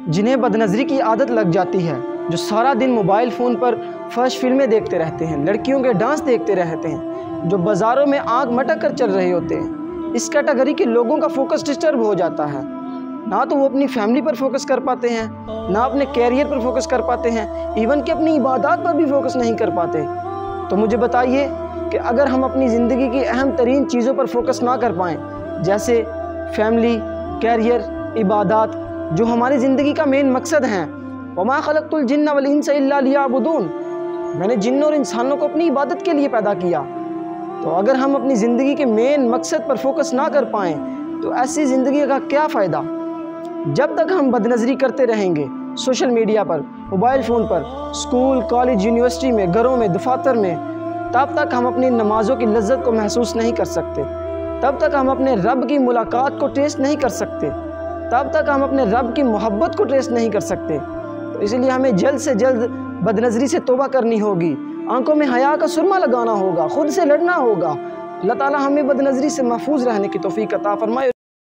جنہیں بدنظری کی عادت لگ جاتی ہے، جو سارا دن موبائل فون پر فحش فلمیں دیکھتے رہتے ہیں، لڑکیوں کے ڈانس دیکھتے رہتے ہیں، جو بازاروں میں آنکھ مٹک کر چل رہے ہوتے ہیں، اس کیٹیگری کے لوگوں کا فوکس ڈسٹرب ہو جاتا ہے۔ نہ تو وہ اپنی فیملی پر فوکس کر پاتے ہیں، نہ اپنے کیریئر پر فوکس کر پاتے ہیں، ایون کہ اپنی عبادات پر بھی فوکس نہیں کر پاتے۔ تو مجھے بتائیے کہ اگر ہم اپنی زندگی کی اہم ترین چیزوں پر فوکس نہ کر پائیں، جیسے فیملی، کیریئر، عبادات، جو ہماری زندگی کا مین مقصد ہیں، وَمَا خَلَقْتُ الْجِنَّ وَالْإِنسَ إِلَّا لِيَعْبُدُونَ، میں نے جنوں اور انسانوں کو اپنی عبادت کے لیے پیدا کیا۔ تو اگر ہم اپنی زندگی کے مین مقصد پر فوکس نہ کر پائیں تو ایسی زندگی کا کیا فائدہ؟ جب تک ہم بدنظری کرتے رہیں گے سوشل میڈیا پر، موبائل فون پر، اسکول، کالج، یونیورسٹی میں، گھروں میں، دفاتر میں، تب تک ہم اپنی نمازوں کی لذت کو محسوس نہیں کر سکتے، تب تک ہم اپنے رب کی ملاقات کو ٹیسٹ نہیں کر سکتے، تب تک ہم اپنے رب کی محبت کو ٹیسٹ نہیں کر سکتے۔ تو اس لیے ہمیں جلد سے جلد بدنظری سے توبہ کرنی ہوگی، آنکھوں میں حیا کا سرما لگانا ہوگا، خود سے لڑنا ہوگا۔ اللہ تعالی ہمیں بدنظری سے محفوظ رہنے کی توفیق عطا فرمائے۔